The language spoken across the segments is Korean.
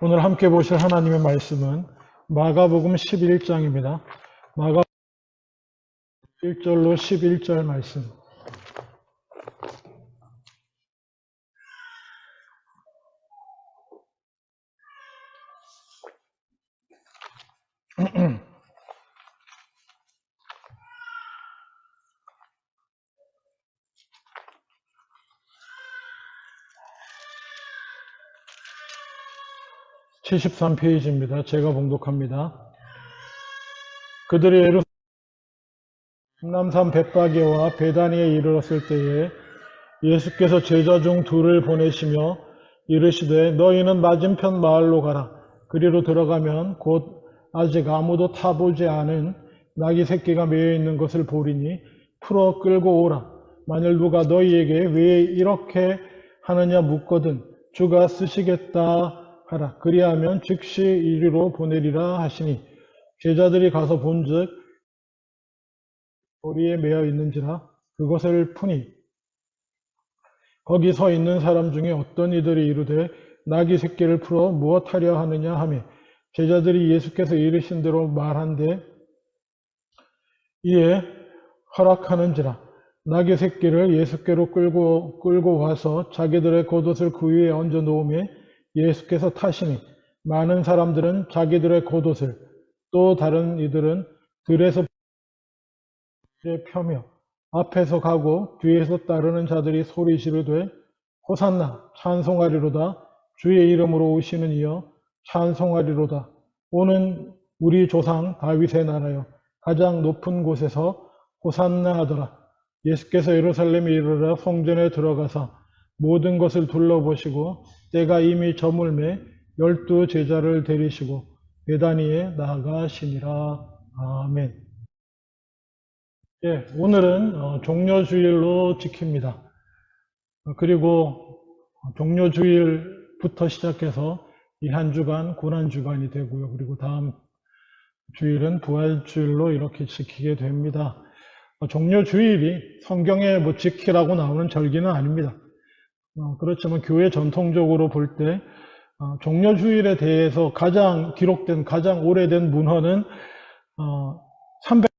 오늘 함께 보실 하나님의 말씀은 마가복음 11장입니다. 마가복음 1절로 11절 말씀. (73페이지입니다) 제가 봉독합니다. 그들이 예루살렘 남산 벳바게와 베다니에 이르렀을 때에 예수께서 제자 중 둘을 보내시며 이르시되 너희는 맞은편 마을로 가라. 그리로 들어가면 곧 아직 아무도 타보지 않은 나귀 새끼가 매여 있는 것을 보리니 풀어 끌고 오라. 만일 누가 너희에게 왜 이렇게 하느냐 묻거든 주가 쓰시겠다 하라. 그리하면 즉시 이리로 보내리라 하시니 제자들이 가서 본즉 도리에 매여 있는지라 그것을 푸니 거기 서 있는 사람 중에 어떤 이들이 이르되 나귀 새끼를 풀어 무엇하려 하느냐 하며 제자들이 예수께서 이르신 대로 말한데 이에 허락하는지라. 나귀 새끼를 예수께로 끌고 와서 자기들의 겉옷을 그 위에 얹어 놓으며 예수께서 타시니 많은 사람들은 자기들의 겉옷을 또 다른 이들은 들에서 펴며 앞에서 가고 뒤에서 따르는 자들이 소리 지르되 호산나 찬송하리로다. 주의 이름으로 오시는 이여 찬송하리로다. 오는 우리 조상 다윗의 나라여 가장 높은 곳에서 호산나 하더라. 예수께서 예루살렘에 이르러 성전에 들어가사 모든 것을 둘러보시고 때가 이미 저물매 12 제자를 데리시고 베다니에 나아가시니라. 아멘. 예, 오늘은 종려주일로 지킵니다. 그리고 종려주일부터 시작해서 이 한 주간 고난주간이 되고요. 그리고 다음 주일은 부활주일로 이렇게 지키게 됩니다. 종려주일이 성경에 뭐 지키라고 나오는 절기는 아닙니다. 그렇지만 교회 전통적으로 볼 때 종려주일에 대해서 기록된 가장 오래된 문헌은 300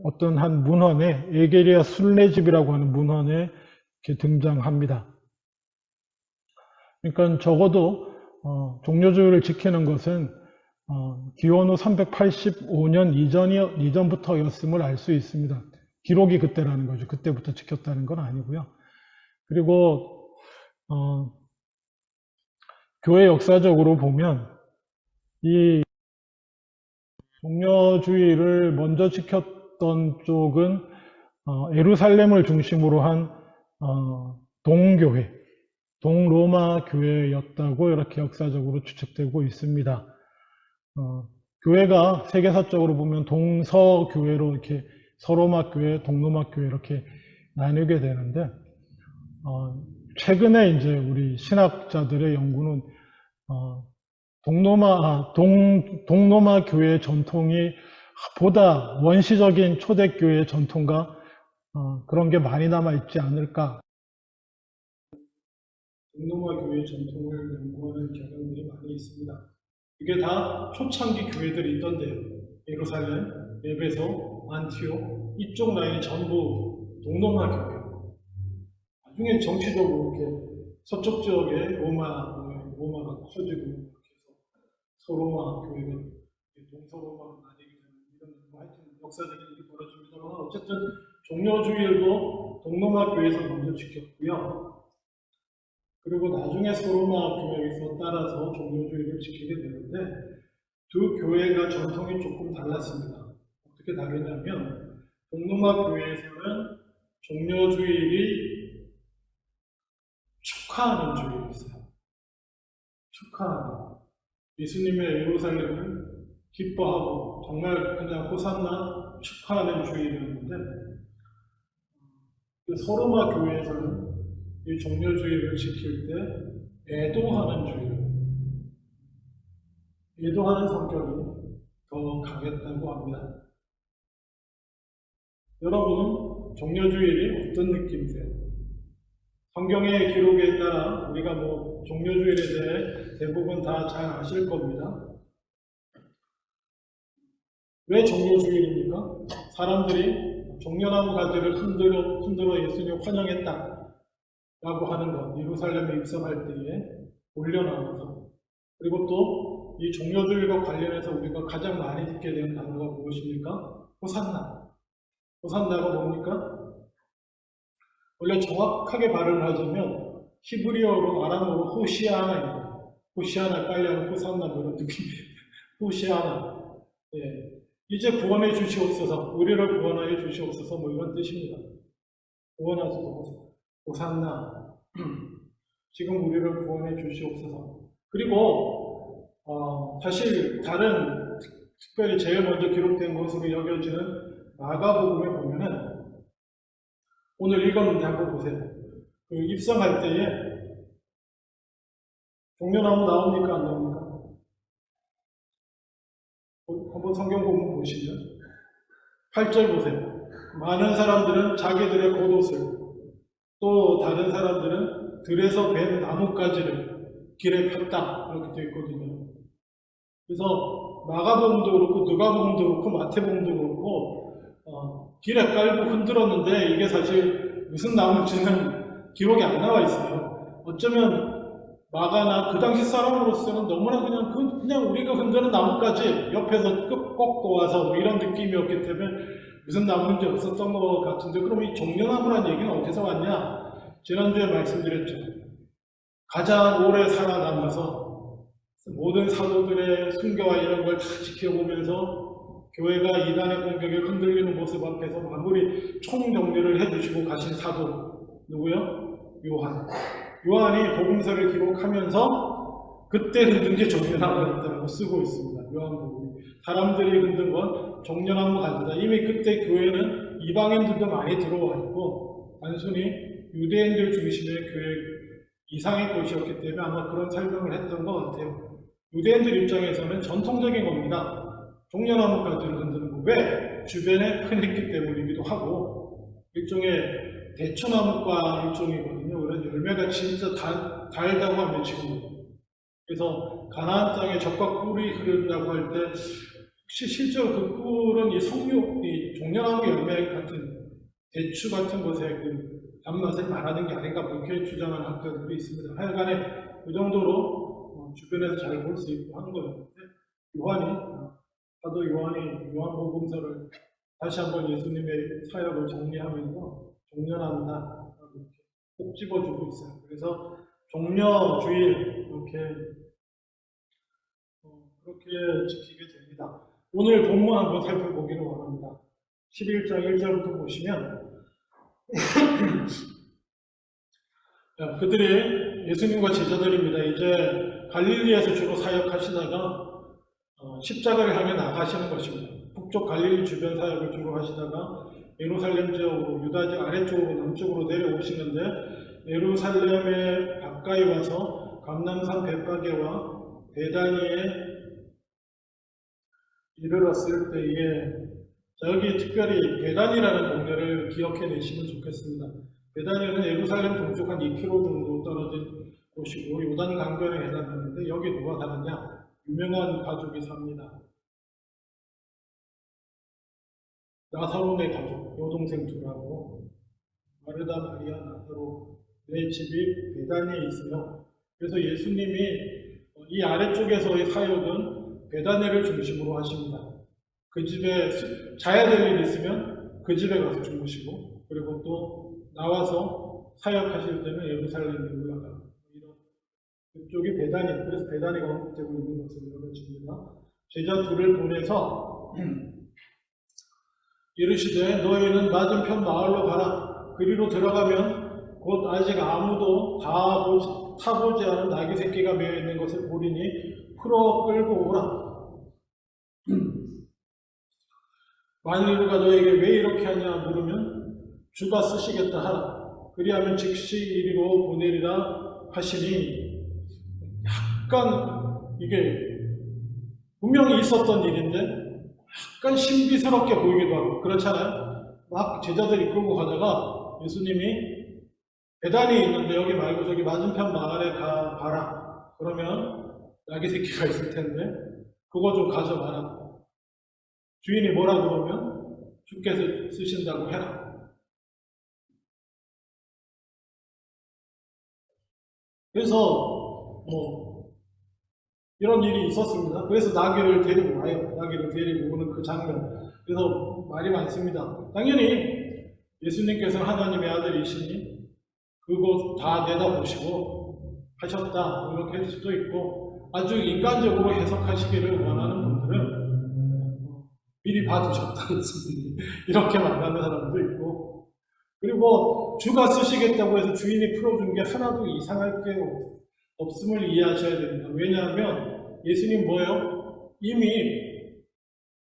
어떤 한 문헌에 에게리아 순례집이라고 하는 문헌에 이렇게 등장합니다. 그러니까 적어도 종려주일을 지키는 것은 기원후 385년 이전부터였음을 알 수 있습니다. 기록이 그때라는 거죠. 그때부터 지켰다는 건 아니고요. 그리고 교회 역사적으로 보면 이 종려주일을 먼저 지켰던 쪽은 예루살렘을 중심으로 한 동교회, 동로마 교회였다고 이렇게 역사적으로 추측되고 있습니다. 교회가 세계사적으로 보면 동서교회로 이렇게 서로마 교회, 동로마 교회 이렇게 나뉘게 되는데 최근에 이제 우리 신학자들의 연구는 동로마 교회의 전통이 보다 원시적인 초대교회의 전통과 그런 게 많이 남아있지 않을까. 동로마 교회의 전통을 연구하는 경향들이 많이 있습니다. 이게 다 초창기 교회들이 있던데요. 예루살렘, 에베소, 안티옥 이쪽 라인이 전부 동로마 교회. 나중에 정치적으로 이렇게 서쪽 지역에 로마가 커지고 서로마 교회가 동서로마로 나뉘게 되는 이런 하여튼 역사적인 일이 벌어집니다만 어쨌든 종려주일도 동로마 교회에서 먼저 지켰고요. 그리고 나중에 서로마 교회에서 따라서 종려주일을 지키게 되는데 두 교회가 전통이 조금 달랐습니다. 어떻게 다르냐면 동로마 교회에서는 종려주일이 축하하는 주일이었어요. 축하하는. 예수님의 예루살렘을 기뻐하고 정말 그냥 호산나 축하하는 주일이었는데 서로마 교회에서는 이 종려주일을 지킬 때 애도하는 주일, 애도하는 성격이 더 강했다고 합니다. 여러분은 종려주일이 어떤 느낌이세요? 성경의 기록에 따라 우리가 뭐 종려주일에 대해 대부분 다 잘 아실 겁니다. 왜 종려주일입니까? 사람들이 종려나무 가지를 흔들어 예수님 환영했다 라고 하는 것, 예루살렘에 입성할 때에 올려놔서, 그리고 또 이 종려주일과 관련해서 우리가 가장 많이 듣게 되는 단어가 무엇입니까? 호산나. 호산나가 뭡니까? 원래 정확하게 발음을 하자면 히브리어로 아람어로 호시아나입니다. 호시아나, 빨리 하면 호산나 그런 느낌이에요. 호시아나. 예. 이제 구원해 주시옵소서, 우리를 구원하여 주시옵소서, 뭐 이런 뜻입니다. 구원하소서, 호산나. 지금 우리를 구원해 주시옵소서. 그리고 사실 다른 특별히 제일 먼저 기록된 것으로 여겨지는 마가복음에 보면은 오늘 읽었는데 한번 보세요. 그 입성할 때에 종려나무 나옵니까 안 나옵니까? 한번 성경 본문 보시면 8절 보세요. 많은 사람들은 자기들의 겉옷을, 또 다른 사람들은 들에서 벤 나뭇가지를 길에 폈다 이렇게 되어 있거든요. 그래서 마가복음도 그렇고 누가복음도 그렇고 마태복음도 그렇고 길에 깔고 흔들었는데 이게 사실 무슨 나무인지는 기록이 안 나와 있어요. 어쩌면 마가나 그 당시 사람으로서는 너무나 그냥 우리가 흔드는 나뭇가지 옆에서 꺾고 와서 뭐 이런 느낌이었기 때문에 무슨 나무인지 없었던 것 같은데, 그럼 이 종려나무란 얘기는 어디서 왔냐? 지난주에 말씀드렸죠. 가장 오래 살아남아서 모든 사도들의 순교와 이런 걸 다 지켜보면서 교회가 이단의 공격에 흔들리는 모습 앞에서 마무리 총정리를 해주시고 가신 사도 누구요? 요한. 요한이 복음서를 기록하면서 그때 흔든 게 종려나무였다고 쓰고 있습니다. 요한복음이. 사람들이 흔든 건 종려나무 가지다. 이미 그때 교회는 이방인들도 많이 들어와 있고 단순히 유대인들 중심의 교회 이상의 곳이었기 때문에 아마 그런 설명을 했던 것 같아요. 유대인들 입장에서는 전통적인 겁니다. 종려나무 가지를 흔드는 거. 왜? 주변에 흔했기 때문이기도 하고, 일종의 대추나무과 일종이거든요. 그래서 열매가 진짜 달다고 하면 지금. 그래서 가나안 땅에 적과 꿀이 흐른다고 할 때 혹시 실제로 그 꿀은 이 종려나무 열매 같은 대추 같은 것에 그 단맛을 말하는 게 아닌가 그렇게 주장하는 학자들이 있습니다. 하여간에 그 정도로 주변에서 잘 볼 수 있고 하는 거였는데, 사도 요한이 요한복음서를 다시 한번 예수님의 사역을 정리하면서 종려나무다 이렇게 꼭 집어주고 있어요. 그래서 종려주일 그렇게 지키게 됩니다. 오늘 본문 한번 살펴보기를 원합니다. 11장 1절부터 보시면 그들이 예수님과 제자들입니다. 이제 갈릴리에서 주로 사역하시다가 십자가를 향해 나가시는 것입니다. 북쪽 갈릴리 주변 사역을 주로 하시다가 예루살렘 지역으로 유다 지역 아래쪽으로 남쪽으로 내려오시는데, 예루살렘에 가까이 와서 감람산 벳바게와 베다니에 이르렀을 때에, 여기 특별히 베다니라는 동네를 기억해 내시면 좋겠습니다. 베다니는 예루살렘 동쪽 한 2km 정도 떨어진 곳이고 요단 강변에 해당하는데, 여기 누가 사느냐? 유명한 가족이 삽니다. 나사로네 가족, 여동생 둘하고 마르다, 마리아, 나사로 네 집이 베다니에 있어요. 그래서 예수님이 이 아래쪽에서의 사역은 베다니를 중심으로 하십니다. 그 집에 자야 될 일 있으면 그 집에 가서 주무시고, 그리고 또 나와서 사역하실 때는 예루살렘에 올라가고, 그쪽이 베다니, 그래서 베다니가 언급되고 있는 것으로 여겨집니다. 제자 둘을 보내서 이르시되 너희는 맞은편 마을로 가라. 그리로 들어가면 곧 아직 아무도 타보지 않은 나귀 새끼가 매여 있는 것을 보리니 풀어 끌고 오라. 만일 누가 너에게 왜 이렇게 하냐 물으면 주가 쓰시겠다 하라. 그리하면 즉시 이리로 보내리라 하시니, 약간 이게 분명히 있었던 일인데 약간 신비스럽게 보이기도 하고 그렇잖아요. 막 제자들이 끌고 가다가 예수님이 배단이 있는데 여기 말고 저기 맞은편 마을에 가봐라. 그러면 나귀 새끼가 있을 텐데 그거 좀 가져가라. 주인이 뭐라 그러면 주께서 쓰신다고 해라. 그래서 뭐 이런 일이 있었습니다. 그래서 나귀를 데리고 와요. 나귀를 데리고 오는 그 장면. 그래서 말이 많습니다. 당연히 예수님께서는 하나님의 아들이시니 그거 다 내다보시고 하셨다 이렇게 할 수도 있고, 아주 인간적으로 해석하시기를 원하는 분들은 미리 봐두셨다는 소리 이렇게 말하는 사람도 있고, 그리고 주가 쓰시겠다고 해서 주인이 풀어준 게 하나도 이상할 게 없음을 이해하셔야 됩니다. 왜냐하면 예수님 뭐예요? 이미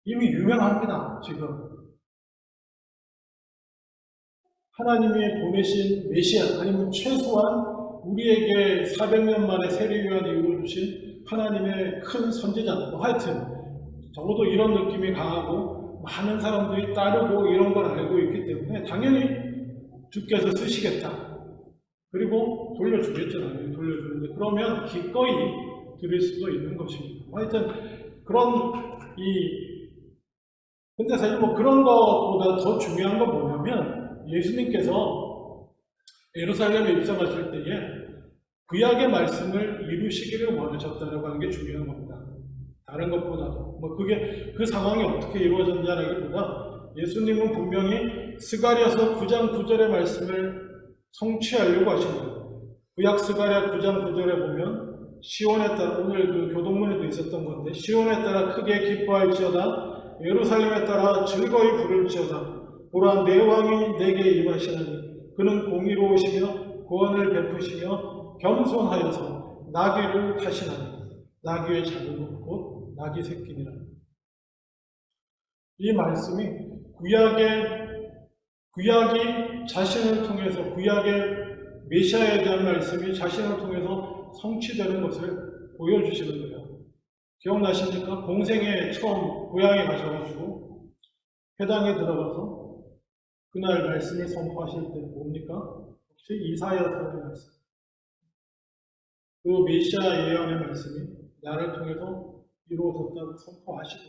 유명합니다. 지금 하나님이 보내신 메시아, 아니면 최소한 우리에게 400년 만에 세례요한이 이루어주신 하나님의 큰 선지자, 하여튼 적어도 이런 느낌이 강하고 많은 사람들이 따르고 이런 걸 알고 있기 때문에 당연히 주께서 쓰시겠다. 그리고 돌려주겠잖아요. 돌려주는데 그러면 기꺼이 드릴 수도 있는 것입니다. 하여튼 그런 근데 사실 뭐 그런 것보다 더 중요한 건 뭐냐면, 예수님께서 예루살렘에 입성하실 때에 구약의 말씀을 이루시기를 원하셨다라고 하는 게 중요한 겁니다. 다른 것보다도. 뭐 그게 그 상황이 어떻게 이루어졌냐라기보다 예수님은 분명히 스가랴서 9장 9절의 말씀을 성취하려고 하신 거예요. 구약 스가랴 9장 9절에 보면 시온에 따라, 오늘 그 교동문에도 있었던 건데, 시온에 따라 크게 기뻐할지어다 예루살렘에 따라 즐거이 부를지어다. 보라, 내 왕이 내게 임하시나니 그는 공의로우시며 구원을 베푸시며 겸손하여서 나귀를 타시나니 나귀의 작은 곧 나귀 새끼니라. 이 말씀이 구약이 자신을 통해서, 구약의 메시아에 대한 말씀이 자신을 통해서 성취되는 것을 보여주시는 거예요. 기억나십니까? 공생에 처음 고향에 가셔가지고 회당에 들어가서 그날 말씀을 선포하실 때 뭡니까? 혹시 이사야서의 말씀, 그 메시아 예언의 말씀이 나를 통해서 이루어졌다고 선포하시고,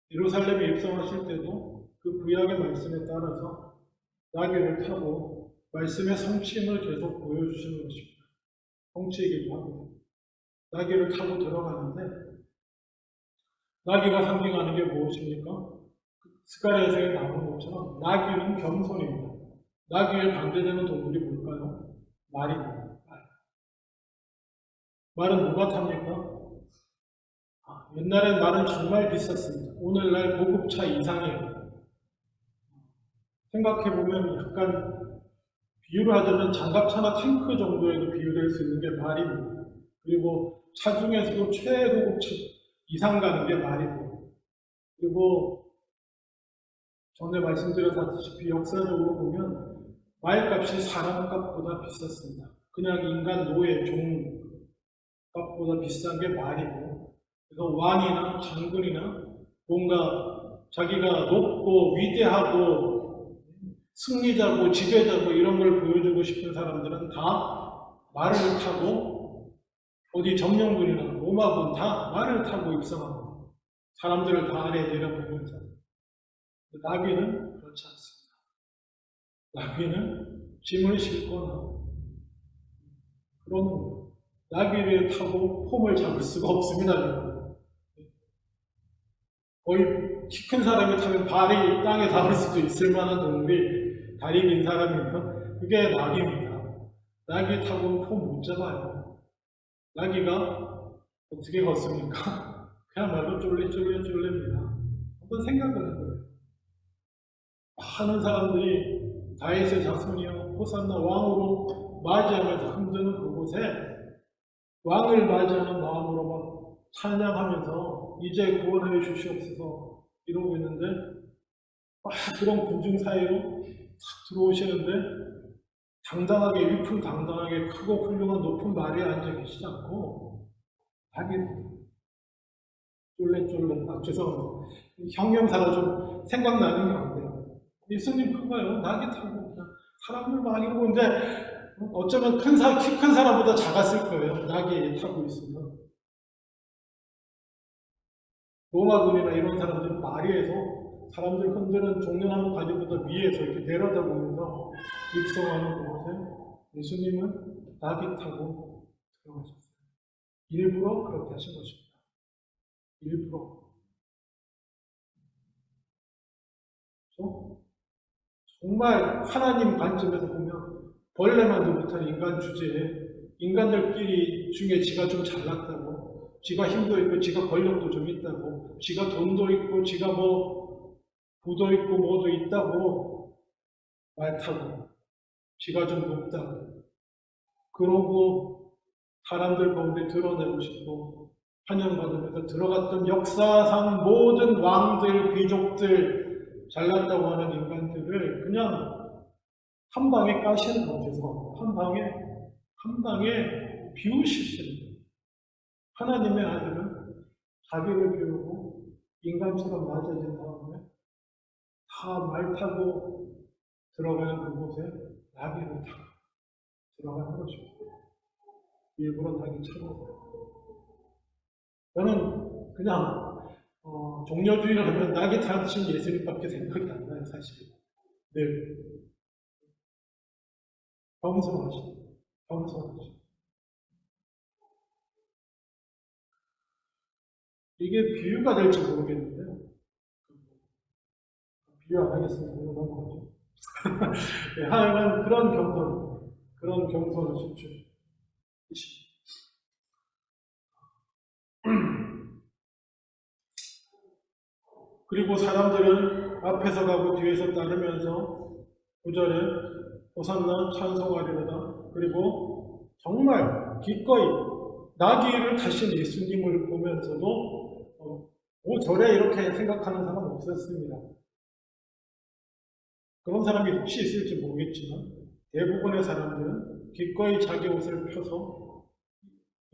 예루살렘에 입성하실 때도 그 구약의 말씀에 따라서 나귀를 타고 말씀의 성취임을 계속 보여주시는 것입니다. 성취이기도 하고, 나귀를 타고 들어가는데, 나귀가 상징하는 게 무엇입니까? 스가랴서에 나오는 것처럼 나귀는 겸손입니다. 나귀에 반대되는 동물이 뭘까요? 말입니다. 말은 누가 탑니까? 옛날엔 말은 정말 비쌌습니다. 오늘날 고급차 이상이에요. 생각해보면 약간 비유를 하자면 장갑차나 탱크 정도에도 비유될 수 있는 게 말입니다. 그리고 차 중에서도 최고급차 이상 가는 게 말이고, 그리고 전에 말씀드렸다시피 역사적으로 보면 말값이 사람값보다 비쌌습니다. 그냥 인간 노예, 종 값보다 비싼 게 말이고, 그래서 왕이나 장군이나 뭔가 자기가 높고 위대하고 승리자고 지배자고 이런 걸 보여주고 싶은 사람들은 다 말을 타고, 어디 점령군이나 로마군 다 말을 타고 입성하고 사람들을 다 아래에 내려보면서. 나귀는 그렇지 않습니다. 나귀는 짐을 싣거나 그런 나귀를 타고 폼을 잡을 수가 없습니다. 거의 키 큰 사람이 타면 발이 땅에 닿을 수도 있을 만한 동물이 다리 긴 사람이면 그게 나귀입니다. 나귀 타고 폼 못 잡아요. 나귀가 어떻게 걷습니까? 그야말로 쫄래입니다. 한번 생각을 해보세요. 많은 사람들이 다윗의 자손이여 호산나 왕으로 맞이하면서 흔드는 그곳에 왕을 맞이하는 마음으로 막 찬양하면서 이제 구원하여 주시옵소서 이러고 있는데, 막 그런 군중 사이로 탁 들어오시는데 당당하게, 위풍당당하게 크고 훌륭한 높은 말에 앉아 계시지 않고 자기 쫄래 죄송합니다. 형용사가 좀 생각나는 게 안 돼요. 예수님 그거예요. 나귀 타고 그냥 사람들 많이 오고, 근데 어쩌면 키 큰 사람보다 작았을 거예요. 낙이 타고 있으면. 로마군이나 이런 사람들은 마리에서 사람들 흔드는 종려나무 가지보다 위에서 이렇게 내려다보면서 입성하는 곳에 예수님은 낙이 타고 들어가셨어요. 일부러 그렇게 하신 것입니다. 일부러. 정말 하나님 관점에서 보면 벌레만도 못한 인간 주제에 인간들끼리 중에 지가 좀 잘났다고, 지가 힘도 있고, 지가 권력도 좀 있다고, 지가 돈도 있고, 지가 뭐 부도 있고 뭐도 있다고 말 타고, 지가 좀 높다고, 그러고 사람들 가운데 드러내고 싶고 환영받으면서 들어갔던 역사상 모든 왕들, 귀족들, 잘났다고 하는 인간들을 그냥 한 방에 까시는 거죠. 한 방에 비우시는 거예요. 하나님의 아들은 자기를 비우고 인간처럼 낮아진 다음에 다 말 타고 들어가는 그곳에 나비를 타고 들어가는 거죠. 일부러 나비 찾아서. 저는 그냥 종려주의를 하면 낙이 타신 예수님밖에 생각이 안 나요, 사실. 늘 겸손하시죠. 이게 비유가 될지 모르겠는데요. 비유 안 하겠습니다. 이거 넘어가죠. 네, 하여간 그런 겸손을 집중이십니다. 그리고 사람들은 앞에서 가고 뒤에서 따르면서 9절에 호산나 찬송하리로다. 그리고 정말 기꺼이 나귀를 타신 예수님을 보면서도 저래 이렇게 생각하는 사람은 없었습니다. 그런 사람이 혹시 있을지 모르겠지만 대부분의 사람들은 기꺼이 자기 옷을 펴서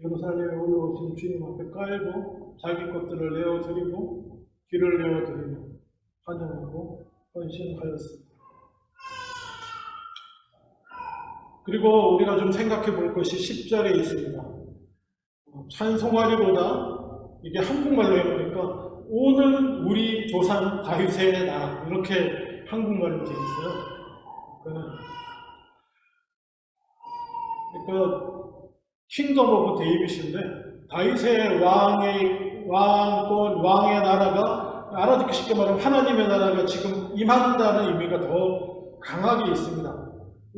예루살렘에 올라오신 주님 앞에 깔고 자기 것들을 내어드리고 길을 내어드리며 환영하고 헌신하였습니다. 그리고 우리가 좀 생각해 볼 것이 10절에 있습니다. 찬송하리로다. 이게 한국말로 해보니까 오는 우리 조상 다윗의 나라, 이렇게 한국말로 되어 있어요. 그러니까 킹덤 오브 데이빗인데 다윗의 왕의 나라가, 알아듣기 쉽게 말하면 하나님의 나라가 지금 임한다는 의미가 더 강하게 있습니다.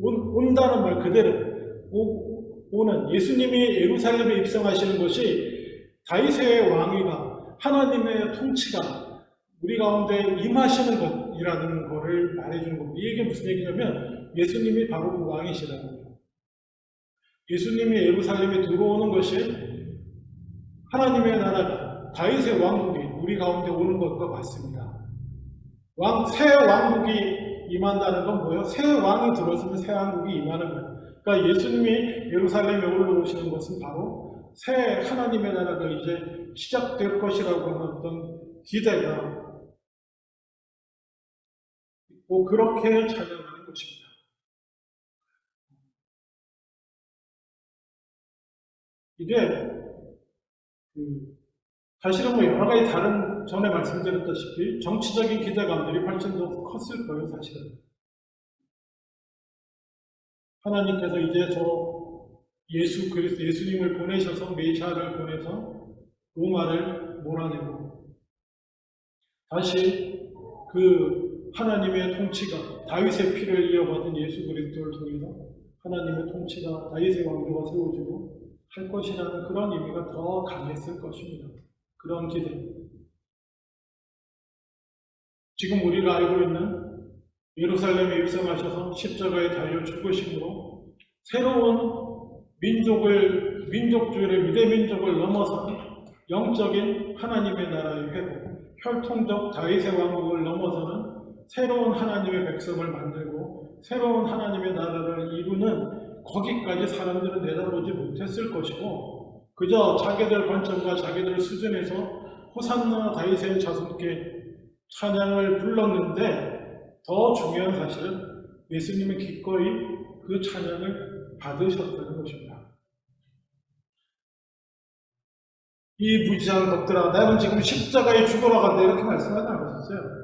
온다는 말 그대로 오는, 예수님이 예루살렘에 입성하시는 것이 다윗의 왕위가, 하나님의 통치가 우리 가운데 임하시는 것이라는 것을 말해주는 겁니다. 이게 무슨 얘기냐면 예수님이 바로 그 왕이시라는 거예요. 예수님이 예루살렘에 들어오는 것이 하나님의 나라가, 다윗의 왕국이 우리 가운데 오는 것과 같습니다. 새 왕국이 임한다는 건 뭐예요? 새 왕이 들어서면 새 왕국이 임하는 거예요. 그러니까 예수님이 예루살렘에 올라오시는 것은 바로 새 하나님의 나라가 이제 시작될 것이라고 하는 어떤 기대가 있고 그렇게 찬양하는 것입니다. 이게 사실은 뭐 여러 가지 다른 전에 말씀드렸다시피 정치적인 기대감들이 훨씬 더 컸을 거예요, 사실은. 하나님께서 이제 예수 그리스도, 예수님을 보내셔서, 메시아를 보내서 로마를 몰아내고 다시 그 하나님의 통치가, 다윗의 피를 이어받은 예수 그리스도를 통해서 하나님의 통치가, 다윗의 왕조가 세워지고 할 것이라는 그런 의미가 더 강했을 것입니다. 그런 기대. 지금 우리가 알고 있는 예루살렘에 입성하셔서 십자가에 달려 죽으심으로 새로운 민족주의를, 유대민족을 넘어선 영적인 하나님의 나라의 회복, 혈통적 다윗의 왕국을 넘어서는 새로운 하나님의 백성을 만들고 새로운 하나님의 나라를 이루는, 거기까지 사람들은 내다보지 못했을 것이고 그저 자기들 관점과 자기들 수준에서 호산나 다윗의 자손께 찬양을 불렀는데, 더 중요한 사실은 예수님은 기꺼이 그 찬양을 받으셨다는 것입니다. 이 무지한 것들아, 나는 지금 십자가에 죽으러 간다, 이렇게 말씀하지 않으셨어요.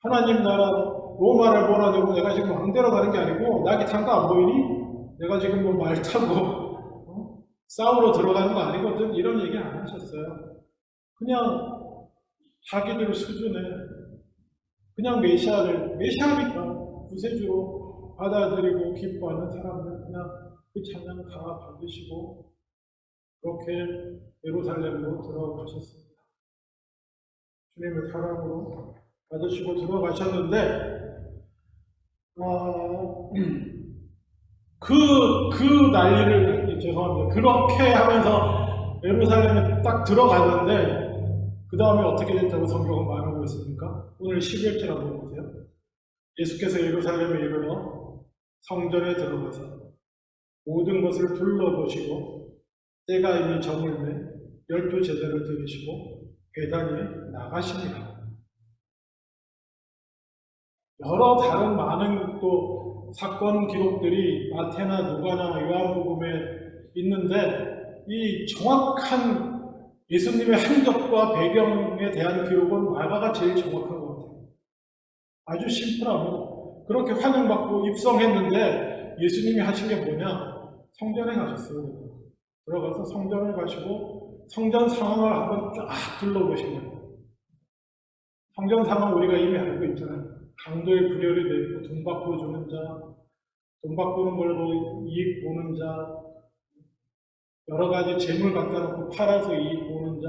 하나님 나라 로마를 몰아내고 내가 지금 왕대로 가는 게 아니고, 낙이 탄 거 안 보이니? 내가 지금 뭐 말 타고 싸우러 들어가는 거 아니거든, 이런 얘기 안 하셨어요. 그냥 자기들 수준에 그냥 메시아니까 구세주로 받아들이고 기뻐하는 사람들, 그냥 그 찬양 다 받으시고 그렇게 예루살렘으로 들어가셨습니다. 주님의 사랑으로 받으시고 들어가셨는데, 그 난리를, 죄송합니다. 그렇게 하면서 예루살렘에 딱 들어갔는데, 그 다음에 어떻게 됐다고 성경은 말하고 있습니까? 오늘 11절 한번 보세요. 예수께서 예루살렘에 이르러 성전에 들어가서 모든 것을 둘러보시고 때가 이미 저물매 12 제자를 들으시고 회당에 나가십니다. 여러 다른 많은 또 사건 기록들이 마태나 누가나 요한복음에 있는데, 이 정확한 예수님의 행적과 배경에 대한 기록은 마가가 제일 정확한 것 같아요. 아주 심플합니다. 그렇게 환영받고 입성했는데 예수님이 하신 게 뭐냐? 성전에 가셨어요. 들어가서 성전을 가시고 성전 상황을 한번 쫙 둘러보신 거예요. 성전 상황 우리가 이미 알고 있잖아요. 강도의 불혈이 되어 있고, 돈 받고 주는 자, 돈 바꾸는 걸로 이익 보는 자, 여러 가지 재물 갖다 놓고 팔아서 이익 보는 자,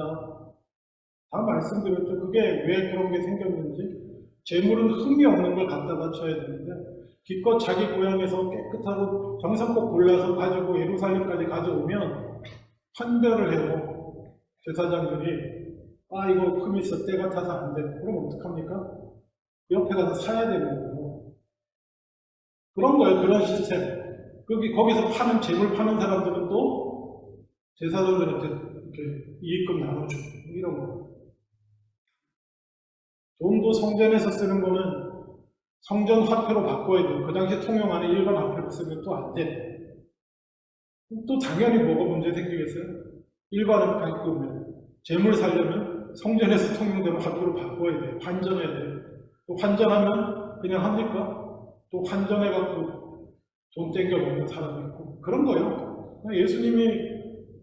다 말씀드렸죠. 그게 왜 그런 게 생겼는지. 재물은 흠이 없는 걸 갖다 바쳐야 되는데, 기껏 자기 고향에서 깨끗하고 정성껏 골라서 가지고 예루살렘까지 가져오면 판별을 해요. 제사장들이 이거 흠 있어, 때가 타서 안 돼. 그럼 어떡합니까? 옆에 가서 사야 되는 거예요. 그런 거예요. 그런 시스템. 거기서 파는, 재물 파는 사람들은 또 제사장들한테 이렇게 이익금 나눠주고, 이런 거예요. 돈도 성전에서 쓰는 거는 성전 화폐로 바꿔야 돼요. 그 당시 통용하는 일반 화폐로 쓰면 또 안 돼. 또 당연히 뭐가 문제 생기겠어요? 일반을 바꾸면, 재물 살려면 성전에서 통용되는 화폐로 바꿔야 돼요. 환전해야 돼요. 또 환전하면 그냥 합니까? 또 환전해갖고 돈 땡겨 먹는 사람이 있고, 그런 거예요. 예수님이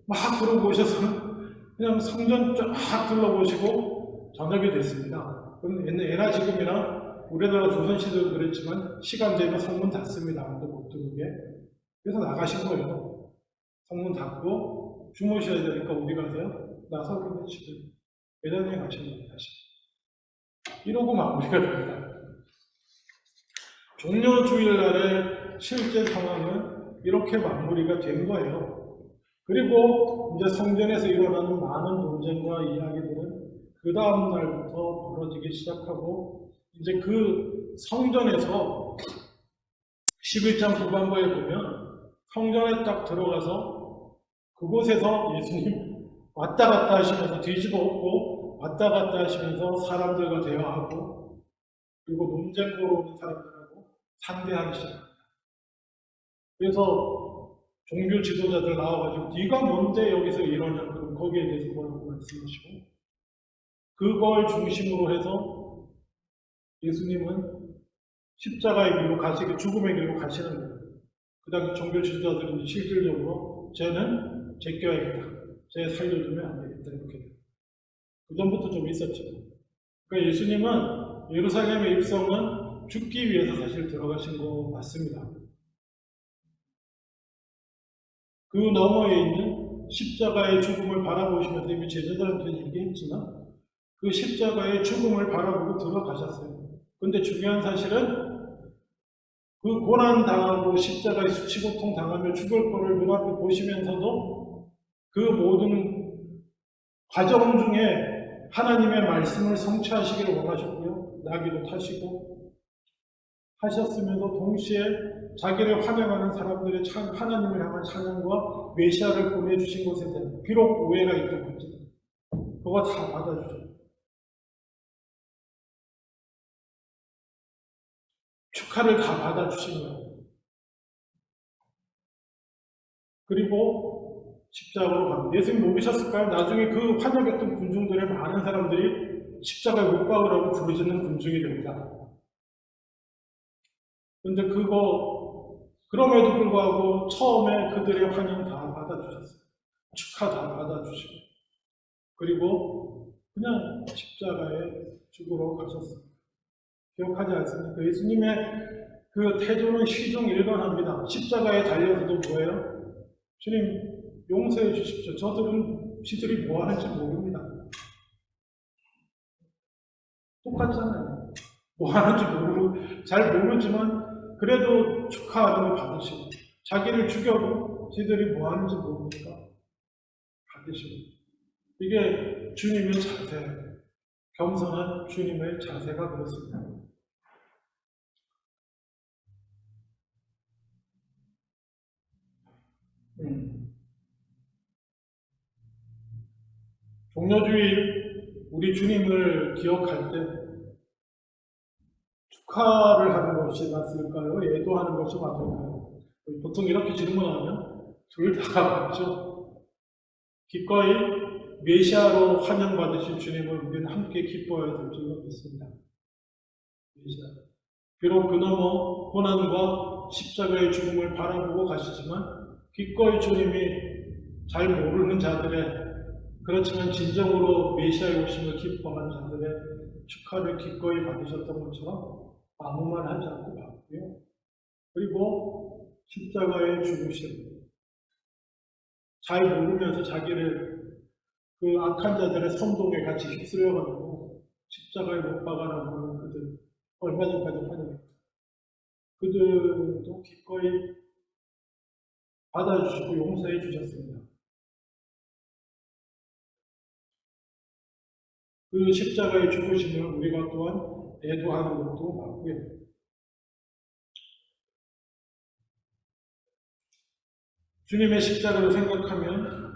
막 그러고 오셔서는 그냥 성전 쫙 둘러보시고 저녁이 됐습니다. 그럼 예나 지금이나 우리나라 조선시대도 그랬지만 시간 되면 성문 닫습니다. 아무도 못 들어오게. 그래서 나가신 거예요. 성문 닫고 주무셔야 되니까 어디 가세요? 나서 그러면 집에 회당에 가시는 거예요. 다시. 이러고 마무리가 됩니다. 종려 주일날의 실제 상황은 이렇게 마무리가 된 거예요. 그리고 이제 성전에서 일어나는 많은 논쟁과 이야기들은 그 다음 날부터 벌어지기 시작하고, 이제 그 성전에서 11장 후반부에 보면 성전에 딱 들어가서 그곳에서 예수님 왔다 갔다 하시면서 뒤집어 엎고 왔다 갔다 하시면서 사람들과 대화하고, 그리고 논쟁으로 오는 사람들하고 상대하기 시작합니다. 그래서 종교 지도자들 나와가지고 네가 뭔데 여기서 이러냐, 그럼 거기에 대해서 뭐라고 말씀하시고, 그걸 중심으로 해서 예수님은 십자가의 길로 가시고 죽음의 길로 가시는 거예요. 그 당시 종교 지도자들은 실질적으로 쟤는 제껴야겠다, 쟤 살려주면 안 되겠다, 이렇게. 그 전부터 좀 있었죠. 그러니까 예수님은 예루살렘의 입성은 죽기 위해서 사실 들어가신 거 맞습니다. 그 너머에 있는 십자가의 죽음을 바라보시면서 이미 제자들한테 얘기했지만 그 십자가의 죽음을 바라보고 들어가셨어요. 근데 중요한 사실은 그 고난당하고 십자가에 수치고통 당하며 죽을 거를 눈앞에 보시면서도 그 모든 과정 중에 하나님의 말씀을 성취하시기를 원하셨고요. 나귀도 타시고 하셨으면서 동시에 자기를 환영하는 사람들의 하나님을 향한 찬양과 메시아를 보내주신 것에 대한, 비록 오해가 있던 건지 그거 다 받아주죠. 축하를 다 받아주신 거예요. 그리고 십자가로 갑니다. 예수님 모르셨을까요? 나중에 그 환영했던 군중들의 많은 사람들이 십자가에 못 박으라고 부르짖는 군중이 됩니다. 근데 그럼에도 불구하고 처음에 그들의 환영 다 받아주셨어요. 축하 다 받아주시고. 그리고 그냥 십자가에 죽으러 가셨어요. 기억하지 않습니까? 예수님의 그 태도는 시종일관합니다. 십자가에 달려서도 뭐예요? 주님 용서해 주십시오. 저들이 뭐 하는지 모릅니다. 똑같잖아요. 뭐 하는지 잘 모르지만 그래도 축하하는 걸 받으시고 자기를 죽여도 지들이 뭐 하는지 모르니까 받으시고 이게 주님의 자세예요. 겸손한 주님의 자세가 그렇습니다. 종려주일 우리 주님을 기억할 때 축하를 하는 것이 맞을까요? 애도하는 것이 맞을까요? 보통 이렇게 질문하면 둘 다 맞죠. 기꺼이 메시아로 환영받으신 주님을 우리는 함께 기뻐해야 될 줄로 믿습니다. 메시아. 비록 그나마 고난과 십자가의 죽음을 바라보고 가시지만 기꺼이 주님이 잘 모르는 자들의 그렇지만 진정으로 메시아의 오심을 기뻐하는 자들의 축하를 기꺼이 받으셨던 것처럼 아무 말 하지 않고 받고요. 그리고 십자가의 죽으심 잘 모르면서 자기를 그 악한 자들의 선동에 같이 휩쓸려가지고 십자가에 못 박아라고 하는 그들 얼마 전까지 환영했다. 그들도 기꺼이 받아주시고 용서해 주셨습니다. 그 십자가의 죽으심을 우리가 또한 애도하는 것도 맞고요. 주님의 십자가를 생각하면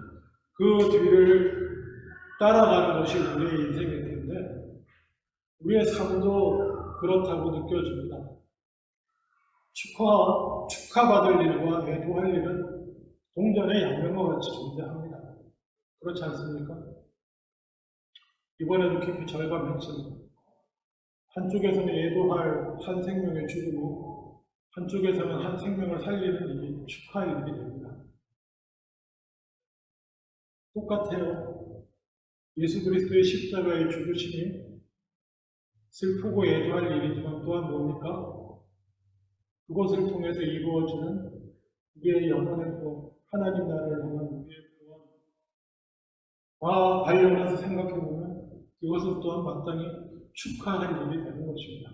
그 뒤를 따라가는 것이 우리의 인생일 텐데 우리의 삶도 그렇다고 느껴집니다. 축하받을 일과 애도할 일은 동전의 양면과 같이 존재합니다. 그렇지 않습니까? 이번에도 깊이 절감했습니다. 한쪽에서는 애도할 한 생명의 죽음이고 한쪽에서는 한 생명을 살리는 일이 축하할 일이 됩니다. 똑같아요. 예수 그리스도의 십자가의 죽으심이 슬프고 애도할 일이지만 또한 뭡니까? 그것을 통해서 이루어지는 우리의 영혼의 구원, 하나님 나라를 향한 우리의 구원과 관련해서 생각해보면 이것은 또한 마땅히 축하할 일이 되는 것입니다.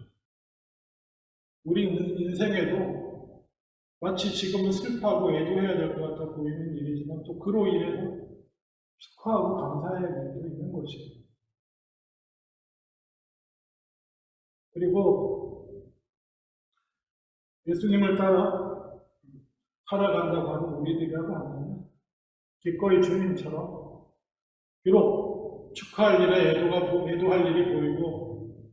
우리 인생에도 마치 지금은 슬퍼하고 애도해야 될 것 같아 보이는 일이지만 또 그로 인해서 축하하고 감사해야 될 일도 있는 것입니다. 그리고 예수님을 따라 살아간다고 하는 우리들이라고 한다면 기꺼이 주님처럼 비록 축하할 일에 애도할 일이 보이고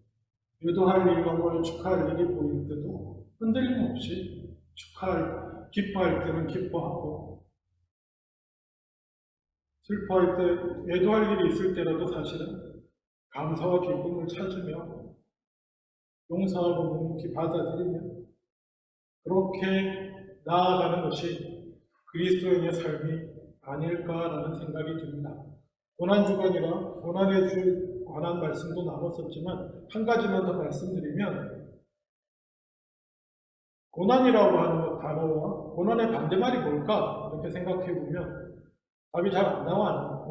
애도할 일과 축하할 일이 보일 때도 흔들림 없이 기뻐할 때는 기뻐하고 슬퍼할 때 애도할 일이 있을 때라도 사실은 감사와 기쁨을 찾으며 용서하고 묵묵히 받아들이며 그렇게 나아가는 것이 그리스도인의 삶이 아닐까라는 생각이 듭니다. 고난주간이라 고난에 관한 말씀도 나눴었지만 한 가지만 더 말씀드리면 고난이라고 하는 단어와 고난의 반대말이 뭘까? 이렇게 생각해 보면 답이 잘 안 나와요.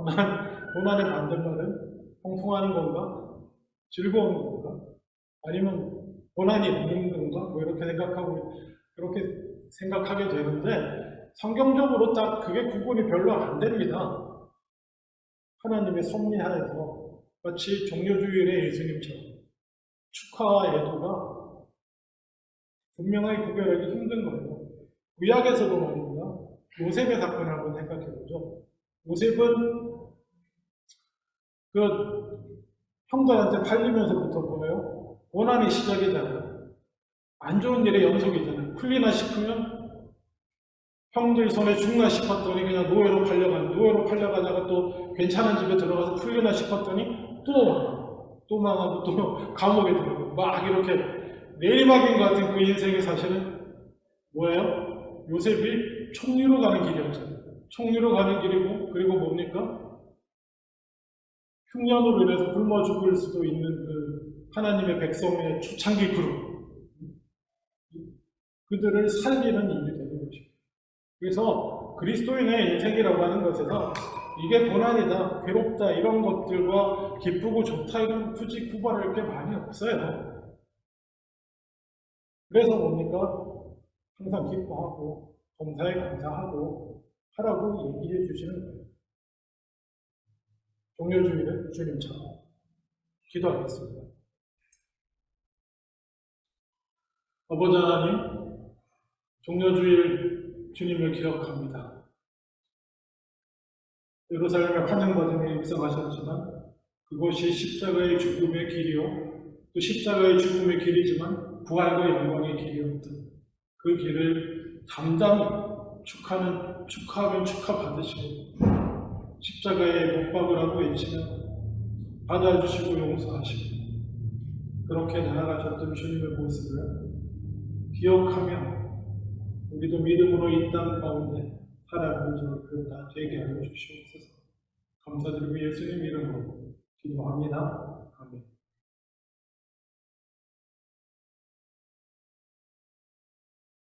고난의 반대말은 통풍하는 건가? 즐거운 건가? 아니면 고난이 없는 건가? 뭐 이렇게 그렇게 생각하게 되는데 성경적으로 딱 그게 구분이 별로 안 됩니다. 하나님의 섭리하에서 마치 종려주일의 예수님처럼 축하와 애도가 분명하게 구별하기 힘든 거예요. 구약에서도 말입니다. 요셉의 사건을 한번 생각해 보죠. 요셉은 그 형들한테 팔리면서부터 뭐예요? 고난의 시작이잖아요. 안 좋은 일의 연속이잖아요. 풀리나 싶으면 형들 손에 죽나 싶었더니 그냥 노예로 팔려가다가 또 괜찮은 집에 들어가서 풀리나 싶었더니 또 망하고 또 감옥에 들어가고 막 이렇게 내리막인 것 같은 그 인생의 사실은 뭐예요? 요셉이 총리로 가는 길이었잖아요. 총리로 가는 길이고, 그리고 뭡니까? 흉년으로 인해서 굶어 죽을 수도 있는 그 하나님의 백성의 초창기 그룹, 그들을 살리는 일이 되는 것입니다. 그래서 그리스도인의 인생이라고 하는 것에서 이게 고난이다, 괴롭다 이런 것들과 기쁘고 좋다 이런 굳이 구별할 게 많이 없어요. 그래서 뭡니까? 항상 기뻐하고 범사에 감사하고 하라고 얘기해 주시는 거예요. 종료주일에 주님처럼 기도하겠습니다. 아버지 하나님, 종료주일 주님을 기억합니다. 예루살렘의 환영받음에 입성하셨지만 그것이 십자가의 죽음의 길이요, 또 십자가의 죽음의 길이지만 부활과 영광의 길이었던 그 길을 담담히 축하하면 축하받으시고 십자가에 못 박으라고 외치면 받아주시고 용서하시고 그렇게 나아가셨던 주님의 모습을 기억하며 우리도 믿음으로 이 땅 가운데 살아가는 저희들 다 되게 하여 주시옵소서. 감사드리고 예수님 이름으로 기도합니다.